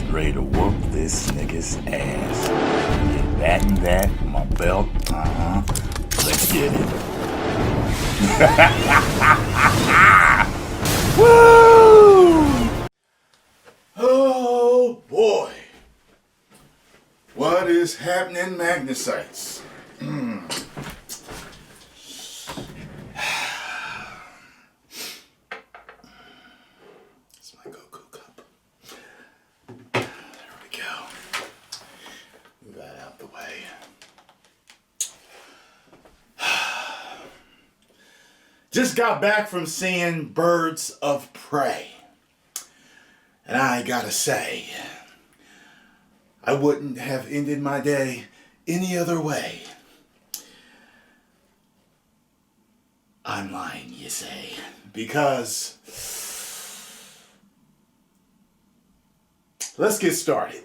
getting ready to whoop this nigga's ass. Get that and that, my belt. Let's get it. Woo! Oh boy. What is happening, Magnusites? It's my Goku cup. There we go. Move that out the way. Just got back from seeing Birds of Prey. And I gotta say, I wouldn't have ended my day any other way. I'm lying, you say, because let's get started.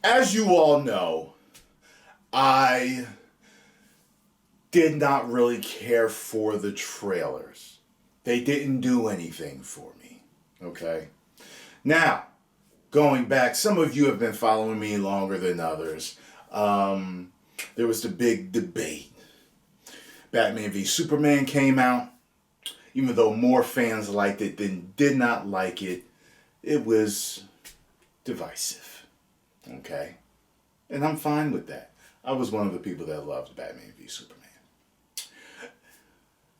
As you all know, I did not really care for the trailers. They didn't do anything for me, okay? Now, going back, some of you have been following me longer than others. There was the big debate. Batman v Superman came out. Even though more fans liked it than did not like it, it was divisive, okay? And I'm fine with that. I was one of the people that loved Batman v Superman.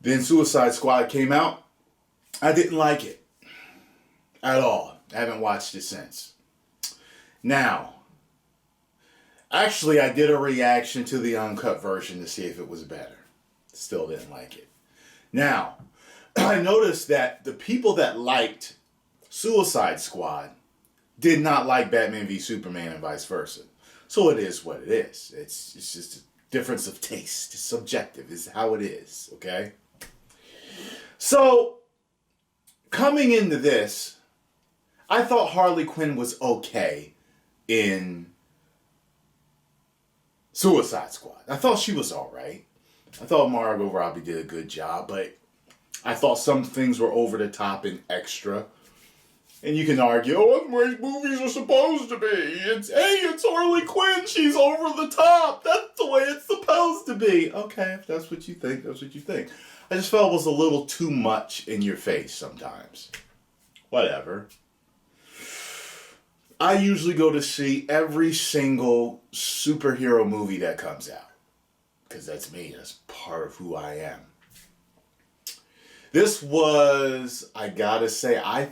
Then Suicide Squad came out. I didn't like it at all. I haven't watched it since. Now, actually, I did a reaction to the uncut version to see if it was better. Still didn't like it. Now, I noticed that the people that liked Suicide Squad did not like Batman v Superman and vice versa. So it is what it is. It's just a difference of taste. It's subjective. It's how it is, okay? So, coming into this, I thought Harley Quinn was okay in Suicide Squad. I thought she was alright. I thought Margot Robbie did a good job, but I thought some things were over the top and extra. And you can argue, oh, that's the way movies are supposed to be. It's Harley Quinn. She's over the top. That's the way it's supposed to be. Okay, if that's what you think, that's what you think. I just felt it was a little too much in your face sometimes. Whatever. I usually go to see every single superhero movie that comes out. Because that's me. That's part of who I am. This was, I gotta say, I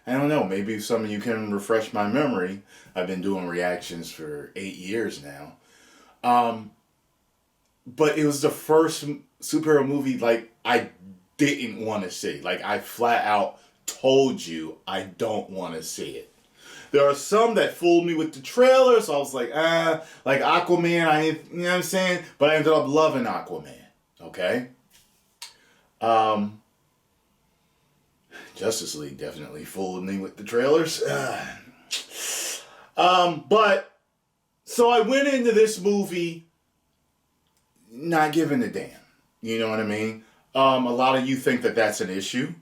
don't know, maybe some of you can refresh my memory. I've been doing reactions for 8 years now. But it was the first superhero movie, like, I didn't want to see. Like, I flat out told you I don't want to see it. There are some that fooled me with the trailer, so I was like, like Aquaman, you know what I'm saying? But I ended up loving Aquaman, okay? Justice League definitely fooled me with the trailers. But, so I went into this movie not giving a damn. You know what I mean? A lot of you think that that's an issue.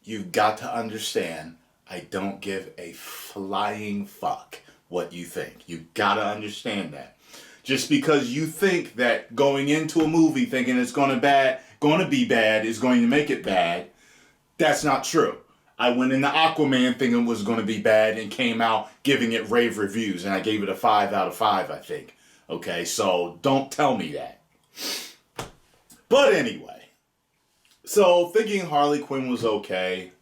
You've got to understand, I don't give a flying fuck what you think. You gotta understand that. Just because you think that going into a movie thinking it's gonna be bad is going to make it bad, that's not true. I went into Aquaman thinking it was going to be bad and came out giving it rave reviews, and I gave it a 5 out of 5, I think. Okay, so don't tell me that. But anyway, so thinking Harley Quinn was okay,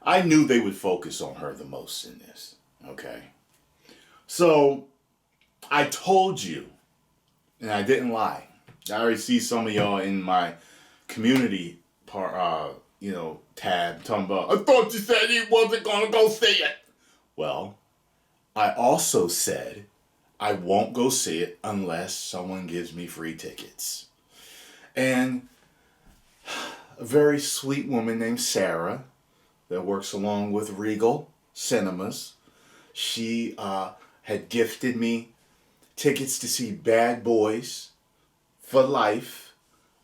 I knew they would focus on her the most in this. Okay, so I told you, and I didn't lie. I already see some of y'all in my community tab talking about, I thought you said he wasn't gonna go see it. Well, I also said I won't go see it unless someone gives me free tickets. And a very sweet woman named Sarah that works along with Regal Cinemas, she had gifted me tickets to see Bad Boys for Life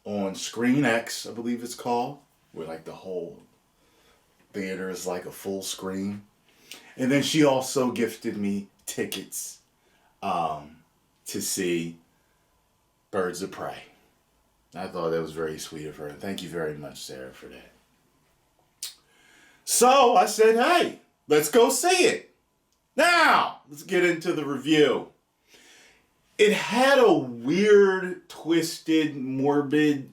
on Screen X, I believe it's called, where like the whole theater is like a full screen. And then she also gifted me tickets to see Birds of Prey. I thought that was very sweet of her. Thank you very much, Sarah, for that. So I said, hey, let's go see it. Now, let's get into the review. It had a weird, twisted, morbid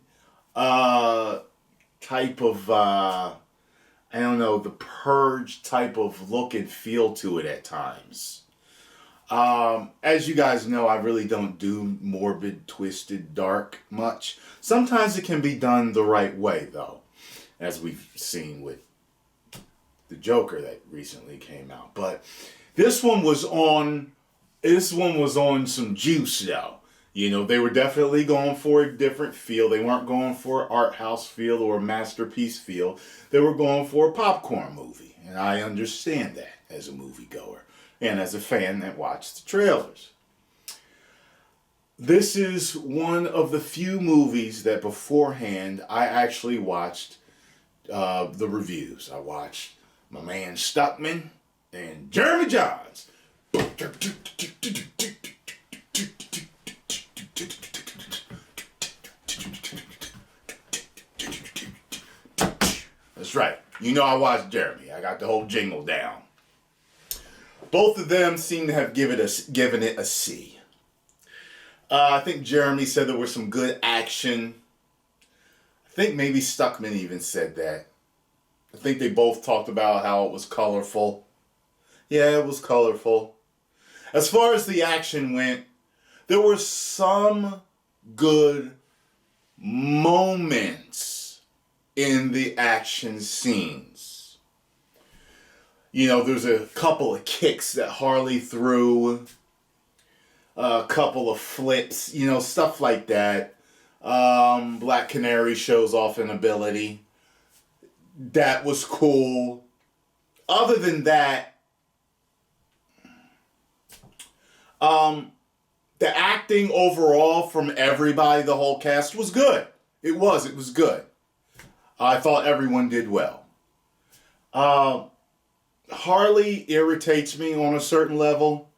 type of, I don't know, the Purge type of look and feel to it at times. As you guys know, I really don't do morbid, twisted, dark much. Sometimes it can be done the right way, though, as we've seen with the Joker that recently came out. But this one was on some juice, though. You know, they were definitely going for a different feel. They weren't going for an art house feel or a masterpiece feel. They were going for a popcorn movie. And I understand that as a moviegoer and as a fan that watched the trailers. This is one of the few movies that beforehand I actually watched the reviews. I watched my man Stuckman and Jeremy Johns. That's right. You know I watched Jeremy. I got the whole jingle down. Both of them seem to have given it a C. I think Jeremy said there was some good action. I think maybe Stuckman even said that. I think they both talked about how it was colorful. Yeah, it was colorful. As far as the action went, there were some good moments in the action scenes. You know, there's a couple of kicks that Harley threw, a couple of flips, you know, stuff like that. Black Canary shows off an ability. That was cool. Other than that, the acting overall from everybody, the whole cast, was good. It was good. I thought everyone did well. Harley irritates me on a certain level.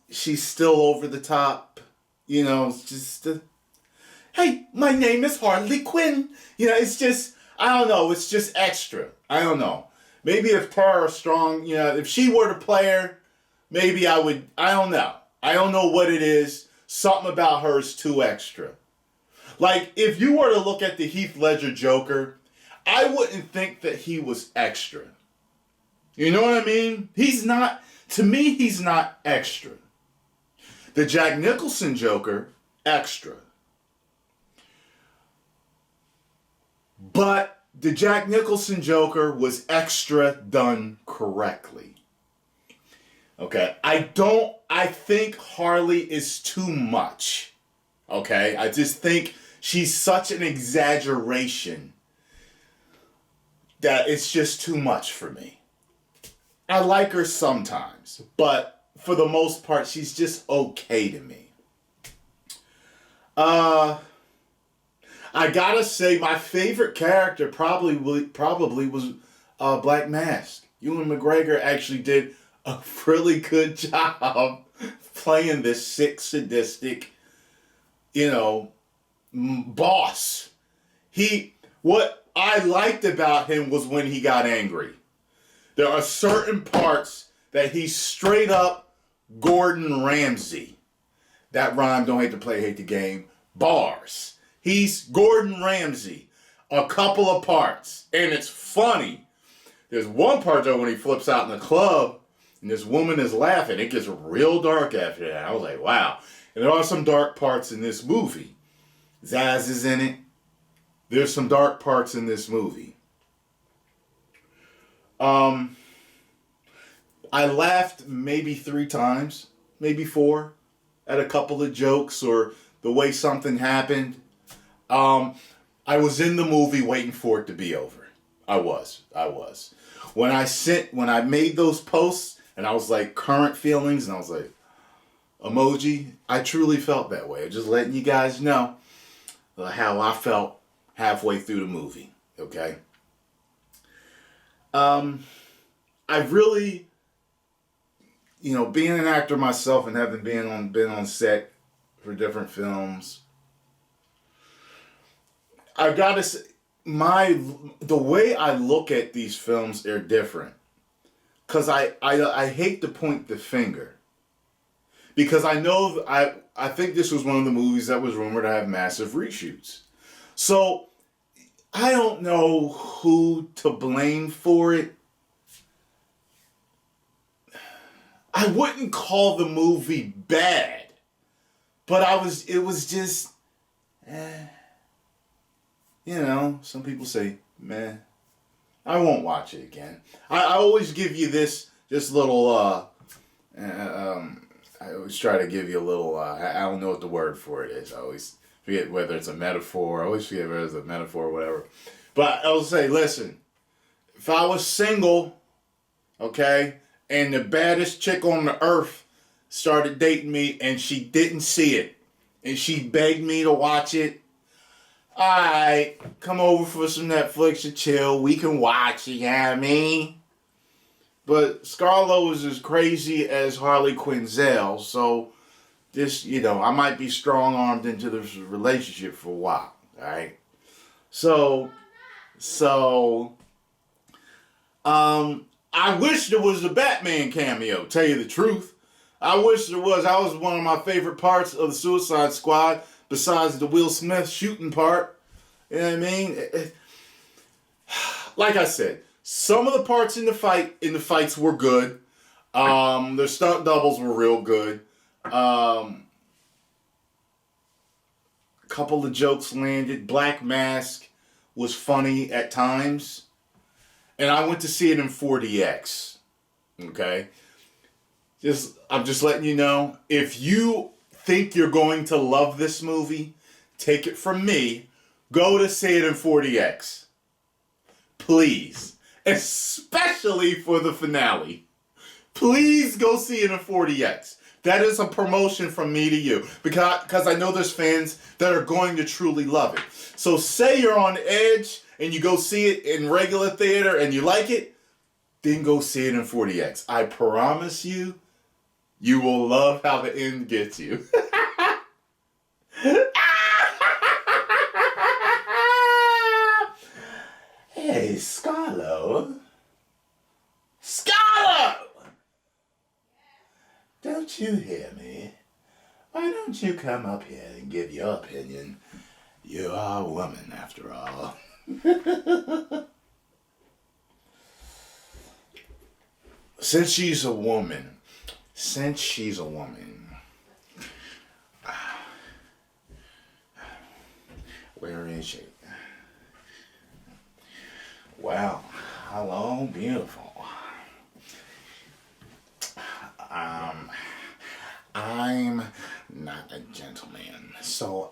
She's still over the top. You know, it's just, hey, my name is Harley Quinn. You know, it's just, I don't know, it's just extra. I don't know. Maybe if Tara Strong, you know, if she were to play her, maybe I would, I don't know. I don't know what it is. Something about her is too extra. Like, if you were to look at the Heath Ledger Joker, I wouldn't think that he was extra. You know what I mean? He's not, to me, he's not extra. The Jack Nicholson Joker, extra. But the Jack Nicholson Joker was extra done correctly. Okay, I think Harley is too much. Okay, I just think she's such an exaggeration that it's just too much for me. I like her sometimes, but for the most part, she's just okay to me. I gotta say, my favorite character probably was Black Mask. Ewan McGregor actually did a really good job playing this sick, sadistic, you know, boss. What I liked about him was when he got angry. There are certain parts that he's straight up Gordon Ramsay. That rhyme, don't hate to play, hate the game. Bars. He's Gordon Ramsay. A couple of parts. And it's funny. There's one part though when he flips out in the club and this woman is laughing. It gets real dark after that. I was like, wow. And there are some dark parts in this movie. Zaz is in it. There's some dark parts in this movie. I laughed maybe 3 times, maybe 4, at a couple of jokes or the way something happened. I was in the movie waiting for it to be over. I was. When I made those posts and I was like, current feelings, and I was like, emoji, I truly felt that way. Just letting you guys know how I felt halfway through the movie, okay? I really, being an actor myself and having been on set for different films, I've got to say, the way I look at these films are different. Because I hate to point the finger. Because I know, I think this was one of the movies that was rumored to have massive reshoots. So, I don't know who to blame for it. I wouldn't call the movie bad. But it was just, some people say, meh. I won't watch it again. I always give you this little, I always try to give you a little, I don't know what the word for it is. I always forget whether it's a metaphor. I always forget whether it's a metaphor or whatever. But I'll say, listen, if I was single, okay, and the baddest chick on the earth started dating me and she didn't see it, and she begged me to watch it, alright, come over for some Netflix and chill. We can watch it, you know what I mean? But Scarlo is as crazy as Harley Quinzel, so this, I might be strong-armed into this relationship for a while, alright? So, I wish there was a Batman cameo, tell you the truth. I wish there was. That was one of my favorite parts of the Suicide Squad, besides the Will Smith shooting part. You know what I mean? Like I said, some of the parts in the fights were good. The stunt doubles were real good. A couple of jokes landed. Black Mask was funny at times. And I went to see it in 4DX. Okay? I'm just letting you know, if you think you're going to love this movie, take it from me, go to see it in 4DX. Please. Especially for the finale. Please go see it in 4DX. That is a promotion from me to you. Because I know there's fans that are going to truly love it. So say you're on edge and you go see it in regular theater and you like it, then go see it in 4DX. I promise you, you will love how the end gets you. Hey, Scarlo. Scarlo! Don't you hear me? Why don't you come up here and give your opinion? You are a woman, after all. Since she's a woman, where is she? Well, hello, beautiful. I'm not a gentleman, so,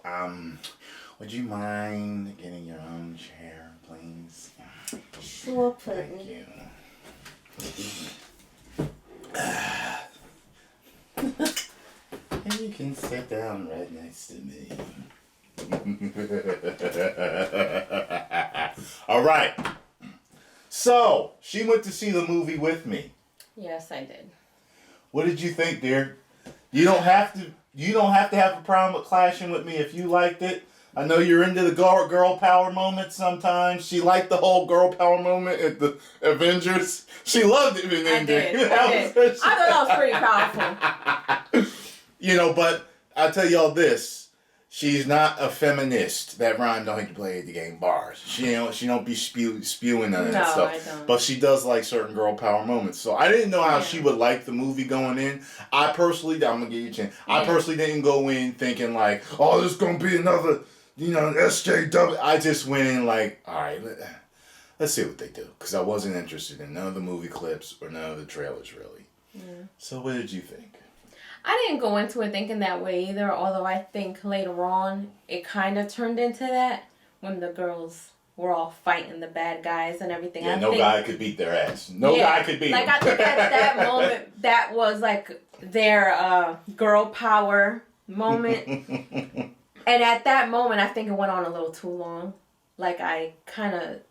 would you mind getting your own chair, please? Sure, please. Thank you. And you can sit down right next to me. All right. So, she went to see the movie with me. Yes, I did. What did you think, dear? You don't have to have a problem with clashing with me if you liked it. I know you're into the girl power moment sometimes. She liked the whole girl power moment at the Avengers. She loved it in I Endgame. did. I thought that was pretty powerful. But I'll tell y'all this. She's not a feminist. That rhyme don't hate to play the game bars. She don't be spewing none of that stuff. I don't. But she does like certain girl power moments. So I didn't know how she would like the movie going in. I'm gonna give you a chance. I personally didn't go in thinking like, oh, this is gonna be another, SJW. I just went in like, all right, let's see what they do. Because I wasn't interested in none of the movie clips or none of the trailers really. Yeah. So what did you think? I didn't go into it thinking that way either, although I think later on it kind of turned into that when the girls were all fighting the bad guys and everything. Yeah, no guy could beat their ass. No guy could beat them. I think at that moment, that was like their girl power moment. And at that moment, I think it went on a little too long. Like I kind of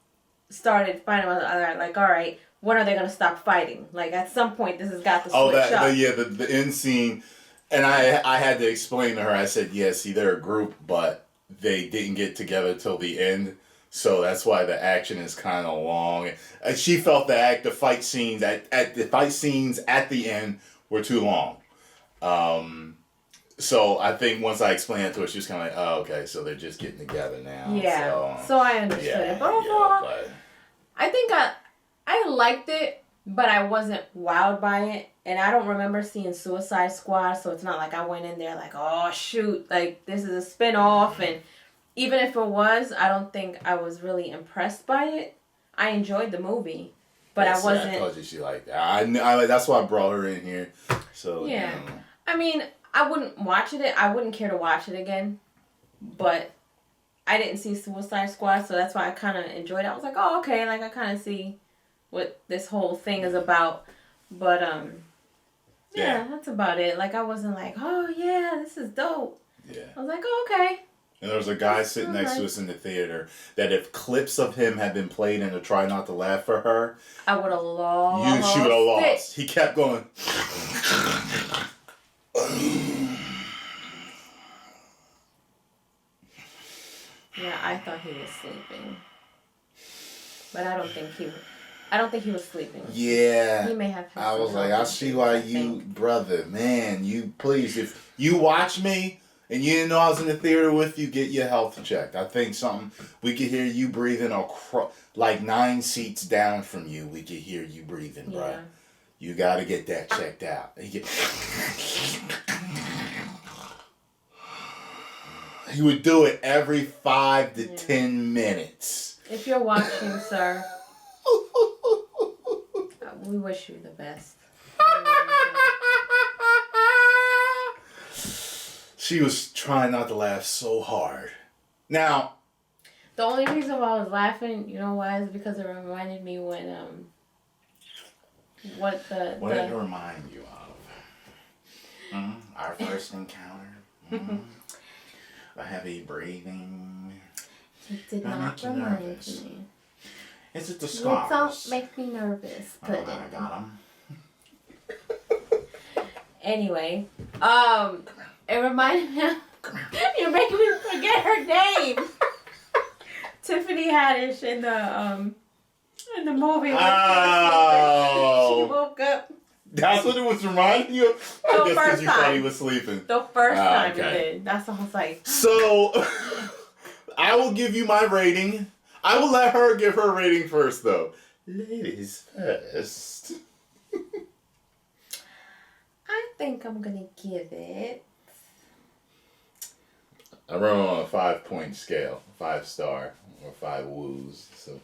started fighting with the other, like, all right, when are they gonna stop fighting? Like, at some point, this has got to switch up. The end scene, and I had to explain to her. I said, yeah, see, they're a group, but they didn't get together till the end, so that's why the action is kind of long. And she felt the fight scenes at the end were too long. So I think once I explained it to her, she was kind of like, oh, okay, so they're just getting together now. Yeah. So I understood it. But overall, I think I liked it, but I wasn't wowed by it. And I don't remember seeing Suicide Squad, so it's not like I went in there like, oh, shoot, like, this is a spin-off. And even if it was, I don't think I was really impressed by it. I enjoyed the movie, but I wasn't... I told you she liked that. I that's why I brought her in here. So, yeah. I mean, I wouldn't watch it. I wouldn't care to watch it again. But I didn't see Suicide Squad, so that's why I kind of enjoyed it. I was like, oh, okay, like, I kind of see what this whole thing is about. But, yeah, that's about it. Like, I wasn't like, oh, yeah, this is dope. Yeah. I was like, oh, okay. And there was a guy sitting next to us in the theater that if clips of him had been played in the Try Not to Laugh for her, I would have lost. She would have lost. He kept going. Yeah, I thought he was sleeping. But I don't think he was sleeping. Yeah. He may have. I was like, I see why you, brother, man, you please, if you watch me and you didn't know I was in the theater with you, get your health checked. I think we could hear you breathing like 9 seats down from you. We could hear you breathing, bro. Yeah. You got to get that checked out. He would do it every 5 to 10 minutes. If you're watching, sir, we wish you the best. She was trying not to laugh so hard. Now, the only reason why I was laughing, you know why, is because it reminded me when what did it remind you of? Our first encounter. The heavy breathing. It did not remind me. Is it the scars? Don't make me nervous. I got them. Anyway, it reminded me. You're making me forget her name. Tiffany Haddish in the movie. Oh. She woke up. That's what it was reminding you of? I guess because you thought he was sleeping. The first time it did. That's what I was like. So, I will give you my rating. I will let her give her rating first, though. Ladies first. I think I'm going to give it... I run on a 5-point scale. 5-star. Or 5 woos. So...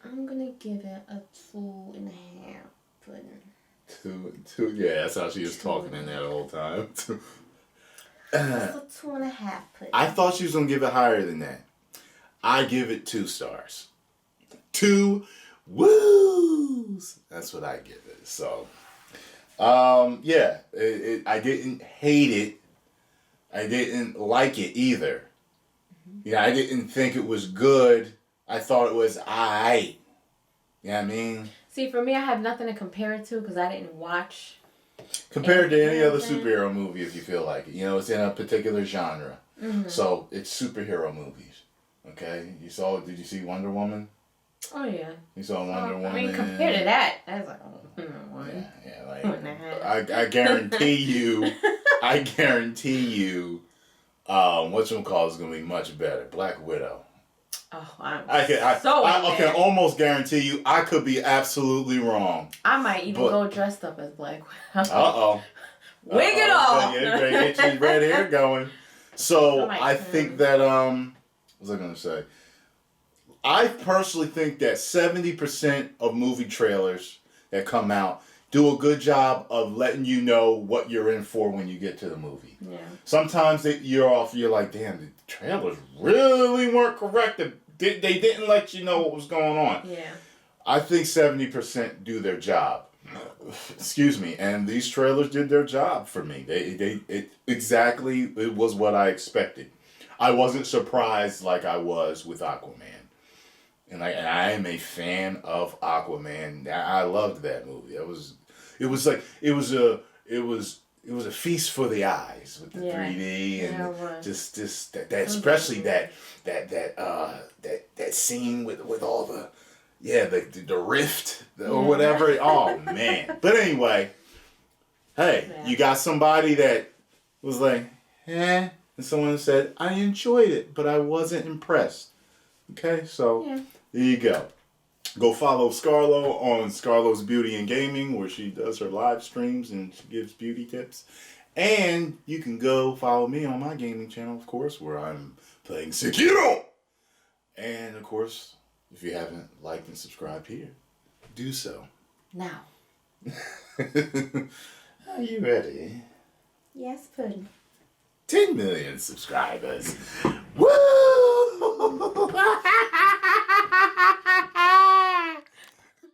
I'm gonna give it a 2.5 pudding. Two. Yeah, that's how she was talking in there the whole time. It's a 2.5 pudding. I thought she was gonna give it higher than that. I give it 2 stars. 2 woos. That's what I give it. So, yeah, I didn't hate it. I didn't like it either. Yeah, I didn't think it was good. I thought it was aight. You know what I mean? See, for me, I have nothing to compare it to because I didn't watch. Compared to any other superhero movie, if you feel like it. You know, it's in a particular genre. Mm-hmm. So, it's superhero movies. Okay? Did you see Wonder Woman? Oh, yeah. You saw Wonder Woman? I mean, compared to that, I was like, one. Yeah, like, I guarantee you, whatchamacallit is going to be much better. Black Widow. Oh, I can almost guarantee you I could be absolutely wrong. I might even go dressed up as Black Widow. Uh-oh. Wig it off. Yeah, get your red hair going. So I think that, what was I going to say? I personally think that 70% of movie trailers that come out do a good job of letting you know what you're in for when you get to the movie. Yeah. Sometimes you're like, damn, the trailers really weren't correct. They didn't let you know what was going on. Yeah. I think 70% do their job. Excuse me. And these trailers did their job for me. It was what I expected. I wasn't surprised like I was with Aquaman. And I am a fan of Aquaman. I loved that movie. It was a feast for the eyes with the 3D and just that especially that scene with all the rift or whatever. Oh man! But anyway, hey, you got somebody that was like, and someone said I enjoyed it, but I wasn't impressed. Okay, so there you go. Go follow Scarlo on Scarlo's Beauty and Gaming, where she does her live streams and she gives beauty tips. And you can go follow me on my gaming channel, of course, where I'm playing Sekiro. And, of course, if you haven't liked and subscribed here, do so. Now. Are you ready? Yes, Puddin'. 10 million subscribers. Woo!